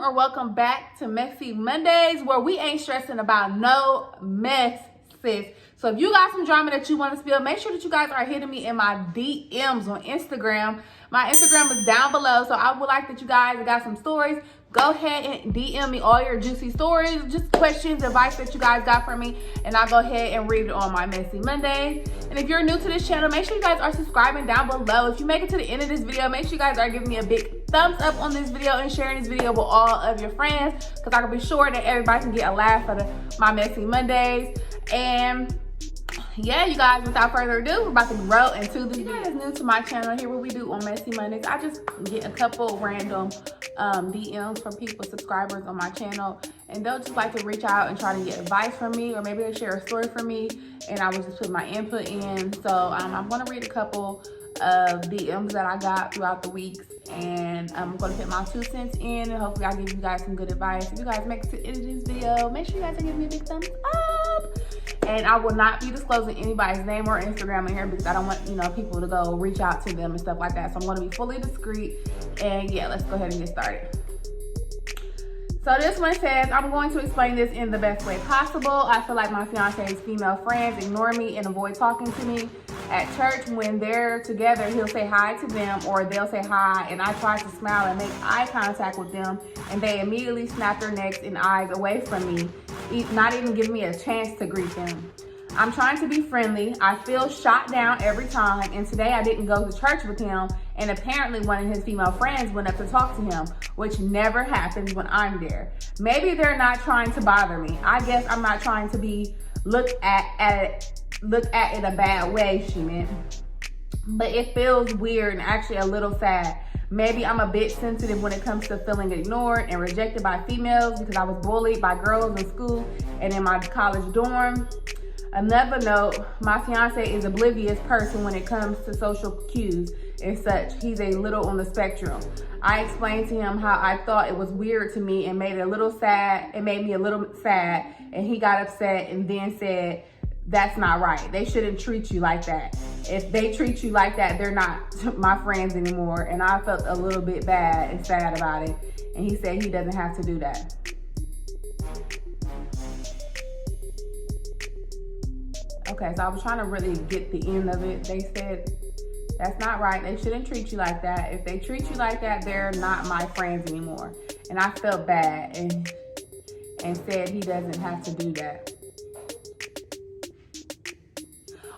or welcome back to Messy Mondays, where we ain't stressing about no mess, sis. So if you got some drama that you want to spill, make sure that you guys are hitting me in my DMs on Instagram. My Instagram is down below, so I would like that you guys got some stories. Go ahead and DM me all your juicy stories, just questions, advice that you guys got for me, and I'll go ahead and read it on my Messy Mondays. And if you're new to this channel, make sure you guys are subscribing down below. If you make it to the end of this video, make sure you guys are giving me a big thumbs up on this video and sharing this video with all of your friends, because I can be sure that everybody can get a laugh out of my Messy Mondays. And yeah, you guys, without further ado, we're about to grow into this. If you guys new to my channel, here what we do on Messy Mondays, I just get a couple random DMs from people, subscribers on my channel, and they'll just like to reach out and try to get advice from me, or maybe they share a story from me, and I will just put my input in. So I'm going to read a couple of DMs that I got throughout the weeks, and I'm going to put my 2 cents in, and hopefully I'll give you guys some good advice. If you guys make it to the end of this video, make sure you guys are giving me a big thumbs up. And I will not be disclosing anybody's name or Instagram in here, because I don't want, people to go reach out to them and stuff like that. So I'm going to be fully discreet. And yeah, let's go ahead and get started. So this one says, I'm going to explain this in the best way possible. I feel like my fiance's female friends ignore me and avoid talking to me. At church, when they're together, he'll say hi to them, or they'll say hi, and I try to smile and make eye contact with them, and they immediately snap their necks and eyes away from me, not even giving me a chance to greet them. I'm trying to be friendly. I feel shot down every time, and today I didn't go to church with him, and apparently one of his female friends went up to talk to him, which never happens when I'm there. Maybe they're not trying to bother me. I guess I'm not trying to be looked at in a bad way, she meant. But it feels weird and actually a little sad. Maybe I'm a bit sensitive when it comes to feeling ignored and rejected by females, because I was bullied by girls in school and in my college dorm. Another note, my fiance is an oblivious person when it comes to social cues and such. He's a little on the spectrum. I explained to him how I thought it was weird to me and made me a little sad, and he got upset and then said, that's not right. They shouldn't treat you like that. If they treat you like that, they're not my friends anymore. And I felt a little bit bad and sad about it. And he said he doesn't have to do that. Okay, so I was trying to really get the end of it. They said, that's not right. They shouldn't treat you like that. If they treat you like that, they're not my friends anymore. And I felt bad and said he doesn't have to do that.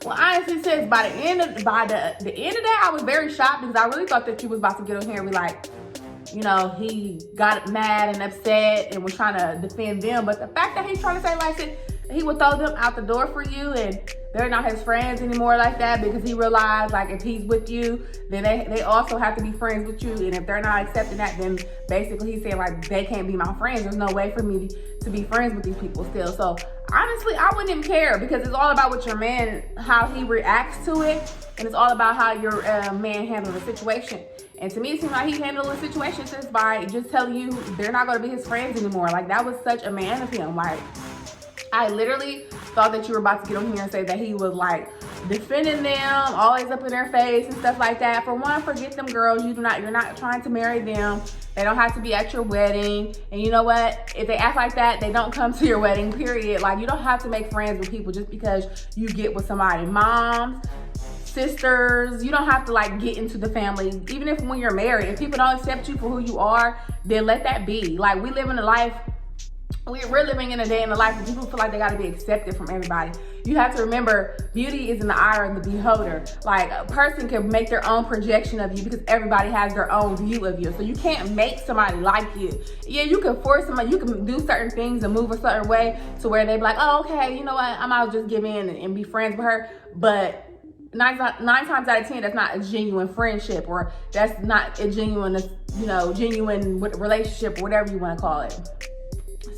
Well, honestly, sis, by the end of that, I was very shocked, because I really thought that you was about to get on here and be like, he got mad and upset and was trying to defend them. But the fact that he's trying to say like he would throw them out the door for you and they're not his friends anymore like that, because he realized like if he's with you, then they also have to be friends with you. And if they're not accepting that, then basically he's saying like they can't be my friends. There's no way for me to be friends with these people still. So honestly, I wouldn't even care, because it's all about what your man, how he reacts to it. And it's all about how your man handled the situation. And to me, it seems like he handled the situation just by just telling you they're not going to be his friends anymore. Like, that was such a man of him. Like, I literally thought that you were about to get on here and say that he was like defending them, always up in their face and stuff like that. For one, forget them girls. You're not trying to marry them. They don't have to be at your wedding. And you know what? If they act like that, they don't come to your wedding, period. Like, you don't have to make friends with people just because you get with somebody. Moms, sisters, you don't have to like get into the family. Even if when you're married, if people don't accept you for who you are, then let that be. Like, we live in a life, we're living in a day in the life where people feel like they got to be accepted from everybody. You have to remember, beauty is in the eye of the beholder. Like, a person can make their own projection of you, because everybody has their own view of you. So you can't make somebody like you. Yeah, you can force somebody, you can do certain things and move a certain way to where they be like, oh, okay, you know what, I might just give in and be friends with her. But nine times out of 10, that's not a genuine friendship, or that's not a genuine, genuine relationship, or whatever you want to call it.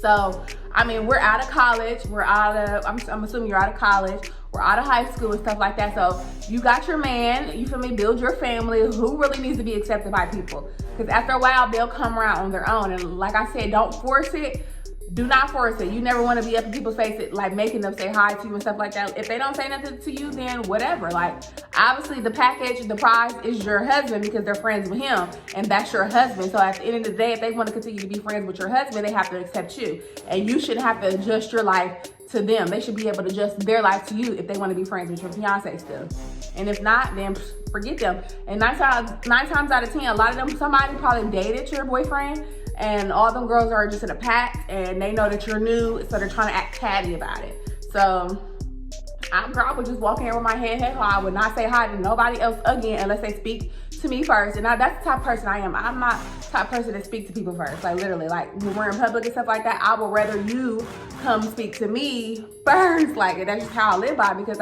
So, I mean, we're out of college. I'm assuming you're out of college. We're out of high school and stuff like that. So you got your man, you feel me, build your family. Who really needs to be accepted by people? Because after a while, they'll come around on their own. And like I said, don't force it. do not force it. You never want to be up in people's faces, like making them say hi to you and stuff like that. If they don't say nothing to you, then whatever. Like, obviously the package, the prize is your husband because they're friends with him, and that's your husband. So at the end of the day, if they want to continue to be friends with your husband, they have to accept you. And you shouldn't have to adjust your life to them. They should be able to adjust their life to you if they want to be friends with your fiance still. And if not, then forget them. And nine times out of 10, a lot of them, somebody probably dated your boyfriend, and all them girls are just in a pack, and they know that you're new, so they're trying to act catty about it. So I would just walk in with my head held high. I would not say hi to nobody else again unless they speak to me first. And that's the type of person I am. I'm not the type of person to speak to people first. Like, literally, like when we're in public and stuff like that, I would rather you come speak to me first. Like, and that's just how I live by, because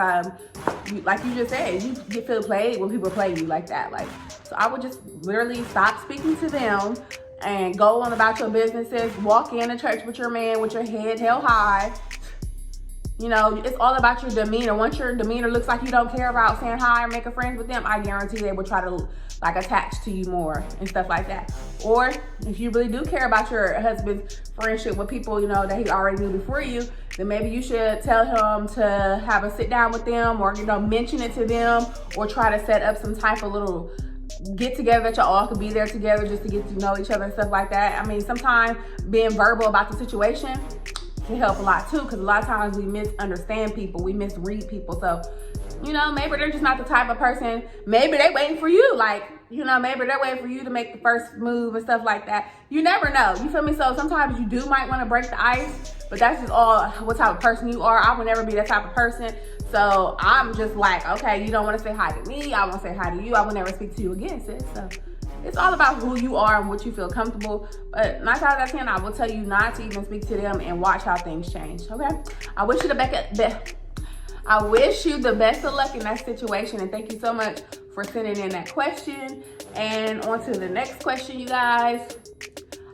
like you just said, you feel played when people play you like that. Like, so I would just literally stop speaking to them and go on about your businesses. Walk in the church with your man with your head held high. You know, it's all about your demeanor. Once your demeanor looks like you don't care about saying hi or making friends with them, I guarantee they will try to like attach to you more and stuff like that. Or if you really do care about your husband's friendship with people, you know, that he already knew before you, then maybe you should tell him to have a sit down with them, or, you know, mention it to them, or try to set up some type of little get together that y'all all could be there together just to get to know each other and stuff like that. I mean, sometimes being verbal about the situation can help a lot too, because a lot of times we misunderstand people, we misread people. So, you know, maybe they're just not the type of person. Maybe they waiting for you, like, you know, maybe they're waiting for you to make the first move and stuff like that. You never know, you feel me? So sometimes you might want to break the ice, but that's just all what type of person you are. I would never be that type of person. So I'm just like, okay, you don't want to say hi to me, I won't say hi to you, I will never speak to you again, sis. So it's all about who you are and what you feel comfortable. But 9 times out of 10, I will tell you not to even speak to them and watch how things change, okay? I wish you the best of luck in that situation, and thank you so much for sending in that question. And on to the next question, you guys.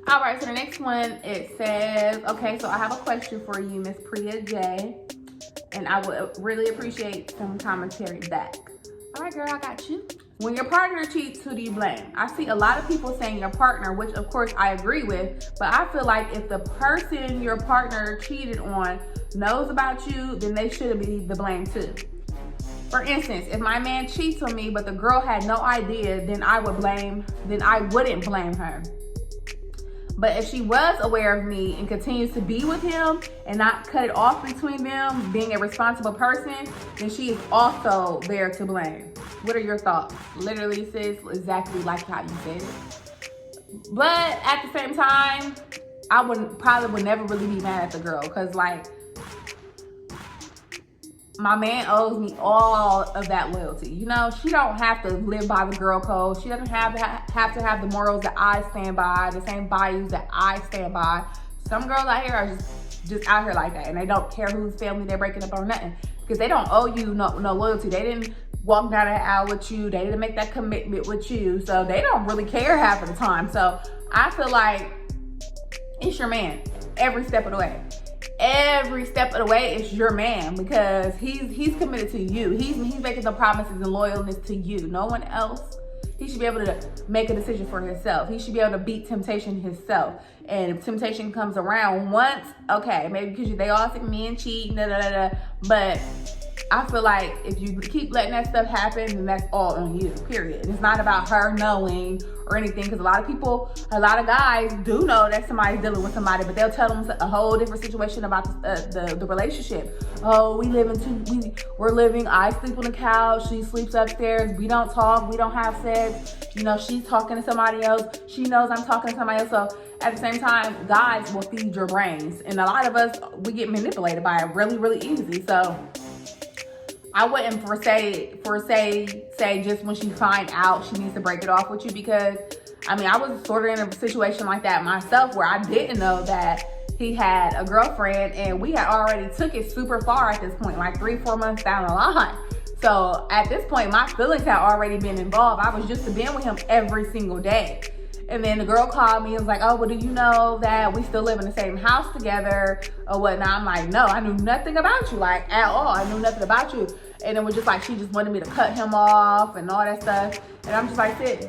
All right, so the next one, it says, okay, so I have a question for you, Miss Preia Jay, and I would really appreciate some commentary back. All right, girl, I got you. When your partner cheats, who do you blame? I see a lot of people saying your partner, which of course I agree with, but I feel like if the person your partner cheated on knows about you, then they should be the blame too. For instance, if my man cheats on me, but the girl had no idea, then I wouldn't blame her. But if she was aware of me and continues to be with him and not cut it off between them, being a responsible person, then she is also there to blame. What are your thoughts? Literally, sis, exactly like how you said it. But at the same time, I probably would never really be mad at the girl, because like, my man owes me all of that loyalty. You know, she don't have to live by the girl code. She doesn't have to have the morals that I stand by, the same values that I stand by. Some girls out here are just out here like that, and they don't care whose family they're breaking up or nothing, because they don't owe you no loyalty. They didn't walk down that aisle with you. They didn't make that commitment with you, so they don't really care half of the time. So I feel like it's your man every step of the way. Every step of the way, it's your man, because he's committed to you. He's making the promises and loyalness to you. No one else. He should be able to make a decision for himself. He should be able to beat temptation himself. And if temptation comes around once, okay, maybe because they all think men cheat, but I feel like if you keep letting that stuff happen, then that's all on you, period. And it's not about her knowing or anything, because a lot of guys do know that somebody's dealing with somebody, but they'll tell them a whole different situation about the relationship. Oh, we're living, I sleep on the couch, she sleeps upstairs, we don't talk, we don't have sex, you know, she's talking to somebody else, she knows I'm talking to somebody else. So at the same time, guys will feed your brains, and a lot of us, we get manipulated by it really, really easy. So I wouldn't say just when she find out she needs to break it off with you, because I mean, I was sort of in a situation like that myself, where I didn't know that he had a girlfriend, and we had already took it super far at this point, like 3-4 months down the line. So at this point, my feelings had already been involved. I was used to being with him every single day. And then the girl called me and was like, oh, well, do you know that we still live in the same house together or whatnot? I'm like, no, I knew nothing about you, like, at all. I knew nothing about you. And it was just like, she just wanted me to cut him off and all that stuff. And I'm just like, sis,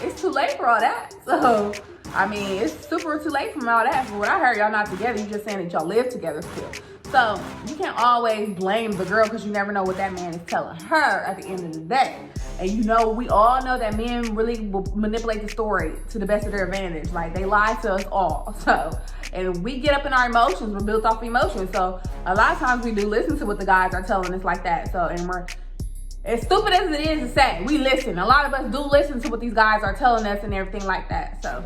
it's too late for all that. So I mean, it's super too late from all that. From what I heard, y'all not together. You just saying that y'all live together still. So you can't always blame the girl because you never know what that man is telling her at the end of the day. And you know, we all know that men really will manipulate the story to the best of their advantage. Like, they lie to us all. So, and we get up in our emotions. We're built off emotions. So a lot of times we do listen to what the guys are telling us like that. So, and we're, as stupid as it is to say, we listen. A lot of us do listen to what these guys are telling us and everything like that. So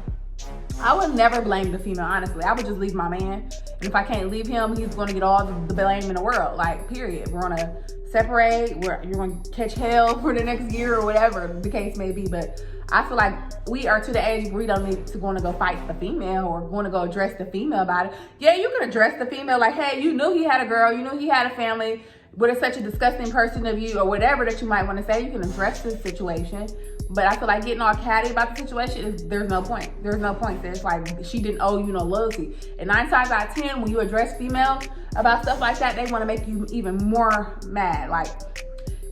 I would never blame the female, honestly. I would just leave my man. And if I can't leave him, he's going to get all the blame in the world. Like, period. We're going to separate. You're going to catch hell for the next year or whatever the case may be. But I feel like we are to the age where we don't need to go fight the female or going to go address the female about it. Yeah, you can address the female like, hey, you knew he had a girl. You knew he had a family. But it's such a disgusting person of you or whatever that you might want to say. You can address this situation. But I feel like getting all catty about the situation, there's no point. There's no point. It's like she didn't owe you no loyalty. And 9 times out of 10, when you address females about stuff like that, they want to make you even more mad. Like,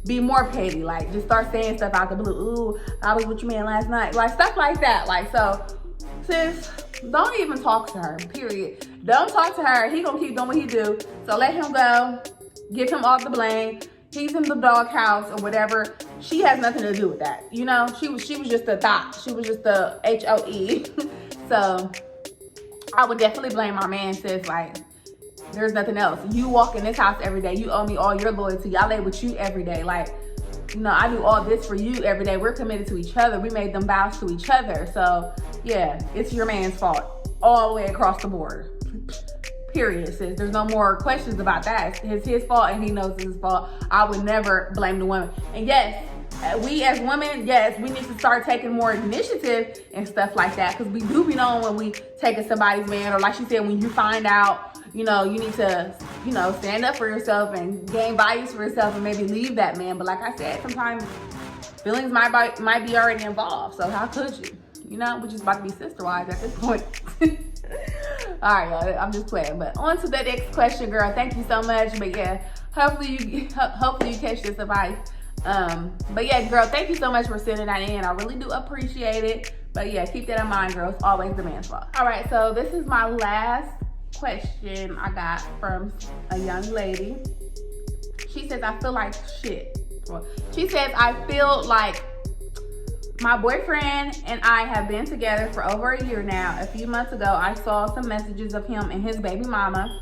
be more petty. Like, just start saying stuff out the blue. Ooh, I was with your man last night. Like, stuff like that. Like, so, sis, don't even talk to her, period. Don't talk to her. He gonna keep doing what he do. So let him go. Give him all the blame. He's in the doghouse or whatever. She has nothing to do with that. You know, she was just a thought. She was just a HOE. So I would definitely blame my man, sis. Like, there's nothing else. You walk in this house every day. You owe me all your loyalty. I lay with you every day. Like, you know, I do all this for you every day. We're committed to each other. We made them vows to each other. So yeah, it's your man's fault all the way across the board. Period, sis. There's no more questions about that. It's his fault and he knows it's his fault. I would never blame the woman. And yes, we as women, yes, we need to start taking more initiative and stuff like that, because we do be knowing when we taking somebody's man, or like she said, when you find out, you know, you need to, you know, stand up for yourself and gain values for yourself and maybe leave that man. But like I said, sometimes feelings might be already involved. So how could you? You know, we're just about to be sister wives at this point. All right, y'all, I'm just playing. But on to the next question, girl. Thank you so much. But yeah, hopefully you catch this advice. But yeah, girl, thank you so much for sending that in. I really do appreciate it. But yeah, keep that in mind, girl. It's always the man's fault. All right, so this is my last question I got from a young lady. She says, I feel like shit. Well, she says, I feel like my boyfriend and I have been together for over a year now. A few months ago, I saw some messages of him and his baby mama,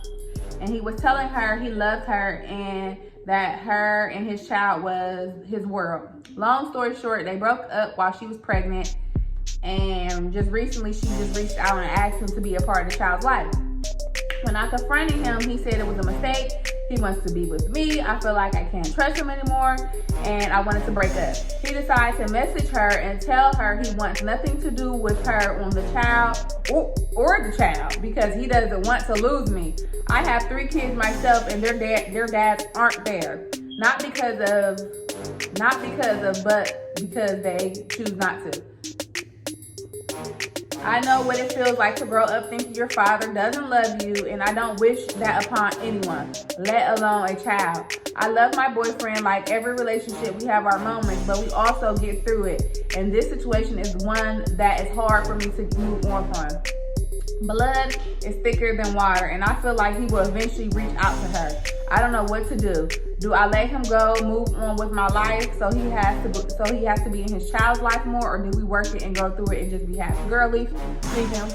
and he was telling her he loved her and that her and his child was his world. Long story short, they broke up while she was pregnant, and just recently she just reached out and asked him to be a part of the child's life. When I confronted him, he said it was a mistake. He wants to be with me. I feel like I can't trust him anymore, and I wanted to break up. He decided to message her and tell her he wants nothing to do with her on the child or the child because he doesn't want to lose me. I have 3 kids myself, and their dads aren't there. Not because of, but because they choose not to. I know what it feels like to grow up thinking your father doesn't love you, and I don't wish that upon anyone, let alone a child. I love my boyfriend. Like every relationship, we have our moments, but we also get through it. And this situation is one that is hard for me to move on from. Blood is thicker than water, and I feel like he will eventually reach out to her. I don't know what to do. Do I let him go, move on with my life, so he has to be in his child's life more, or do we work it and go through it and just be happy? Girl, leave him.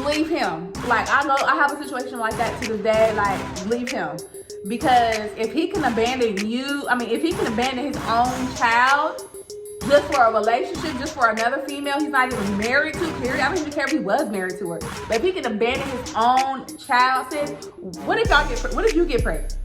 Leave him. Like I have a situation like that to this day. Like, leave him, because if he can abandon you, if he can abandon his own child just for a relationship, just for another female he's not even married to, period. I don't even care if he was married to her. But if he can abandon his own child, sis, what if you get pregnant?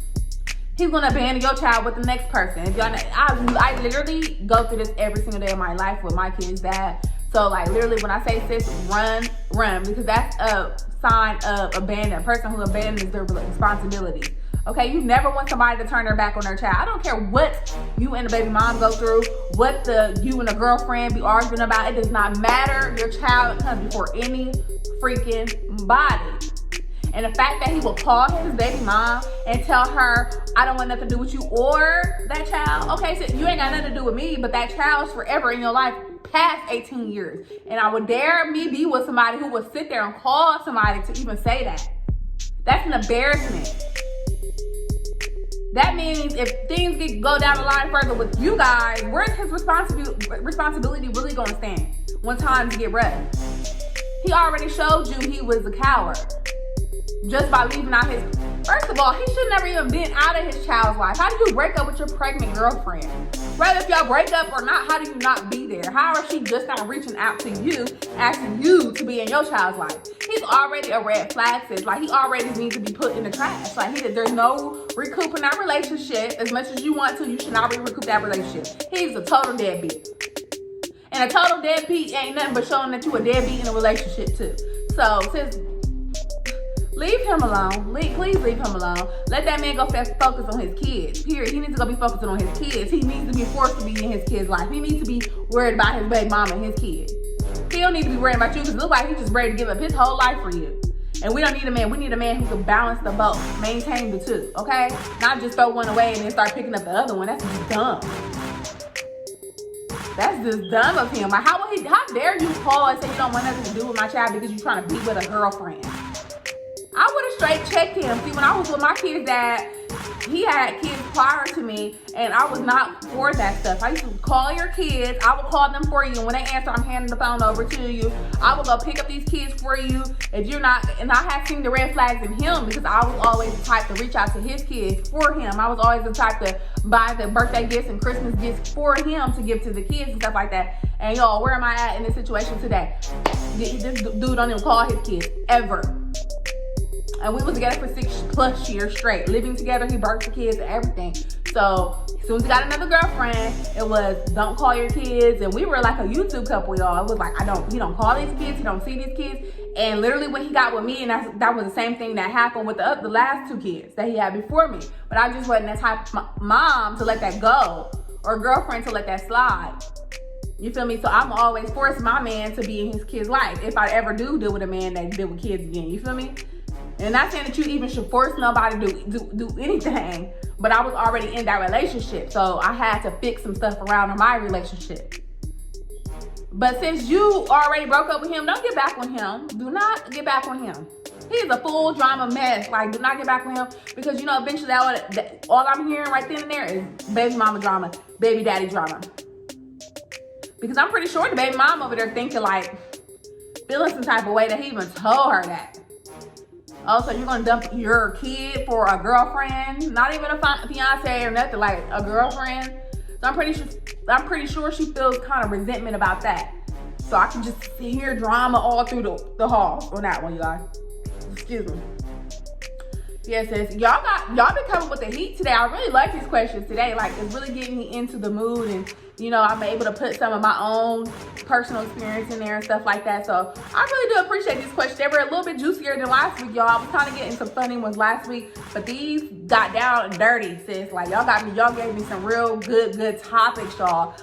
He's gonna abandon your child with the next person. If y'all know, I literally go through this every single day of my life with my kids' dad. So like literally when I say sis, run, because that's a sign of abandon. A person who abandons their responsibilities. Okay, you never want somebody to turn their back on their child. I don't care what you and the baby mom go through, what you and the girlfriend be arguing about. It does not matter. Your child comes before any freaking body. And the fact that he will call his baby mom and tell her, I don't want nothing to do with you or that child. Okay, so you ain't got nothing to do with me, but that child's forever in your life. past 18 years. And I would dare me be with somebody who would sit there and call somebody to even say that. That's an embarrassment. That means if things go down the line further with you guys, where's his responsibility really gonna stand when times get rough? He already showed you he was a coward just by leaving out his... First of all, he should never even been out of his child's life. How do you break up with your pregnant girlfriend? Whether if y'all break up or not, how do you not be there? How is she just not reaching out to you, asking you to be in your child's life? He's already a red flag, sis. Like, he already needs to be put in the trash. Like, there's no recouping that relationship. As much as you want to, you should not recoup that relationship. He's a total deadbeat. And a total deadbeat ain't nothing but showing that you a deadbeat in a relationship too. So, sis, leave him alone. Please leave him alone. Let that man go focus on his kids. Period. He needs to go be focusing on his kids. He needs to be forced to be in his kid's life. He needs to be worried about his baby mama and his kids. He don't need to be worried about you because it looks like he's just ready to give up his whole life for you. And we don't need a man. We need a man who can balance the both. Maintain the two, okay? Not just throw one away and then start picking up the other one. That's just dumb. That's just dumb of him. Like, how dare you call and say you don't want nothing to do with my child because you're trying to be with a girlfriend? I would have straight checked him. See, when I was with my kid's dad, he had kids prior to me, and I was not for that stuff. I used to call your kids. I would call them for you, and when they answer, I'm handing the phone over to you. I would go pick up these kids for you. If you're not, and I have seen the red flags in him because I was always the type to reach out to his kids for him. I was always the type to buy the birthday gifts and Christmas gifts for him to give to the kids and stuff like that. And y'all, where am I at in this situation today? This dude don't even call his kids, ever. And we was together for 6+ years straight. Living together, he birthed the kids and everything. So, as soon as he got another girlfriend, it was, don't call your kids. And we were like a YouTube couple, y'all. It was like, he don't call these kids, he don't see these kids. And literally when he got with me, and that was the same thing that happened with the last 2 kids that he had before me. But I just wasn't that type of mom to let that go, or girlfriend to let that slide. You feel me? So I'm always force my man to be in his kid's life if I ever do deal with a man that deal with kids again. You feel me? And not saying that you even should force nobody to do anything, but I was already in that relationship, so I had to fix some stuff around in my relationship. But since you already broke up with him, don't get back with him. Do not get back with him. He's a full drama mess. Like, do not get back with him because, you know, eventually all I'm hearing right then and there is baby mama drama, baby daddy drama. Because I'm pretty sure the baby mom over there thinking, like, feeling some type of way that he even told her that. Oh, so you're gonna dump your kid for a girlfriend? Not even a fiance or nothing, like a girlfriend. So I'm pretty sure she feels kind of resentment about that. So I can just hear drama all through the hall on that one, you guys. Excuse me. Yes, y'all been coming with the heat today. I really like these questions today. Like, it's really getting me into the mood, and you know, I'm able to put some of my own personal experience in there and stuff like that. So I really do appreciate these questions. They were a little bit juicier than last week, y'all. I was kind of getting some funny ones last week, but these got down and dirty, sis. Like, y'all gave me some real good topics, y'all.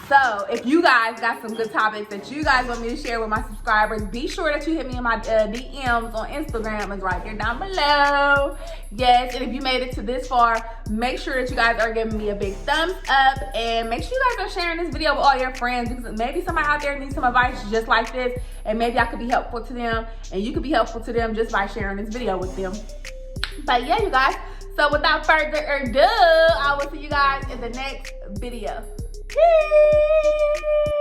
So if you guys got some good topics that you guys want me to share with my subscribers, be sure that you hit me in my DMs on Instagram. It's right here down below. Yes, and if you made it to this far, make sure that you guys are giving me a big thumbs up, and make sure you guys are sharing this video with all your friends, because maybe somebody out there needs some advice just like this, and maybe I could be helpful to them, and you could be helpful to them just by sharing this video with them. But yeah, you guys, so without further ado, I will see you guys in the next video. Peace.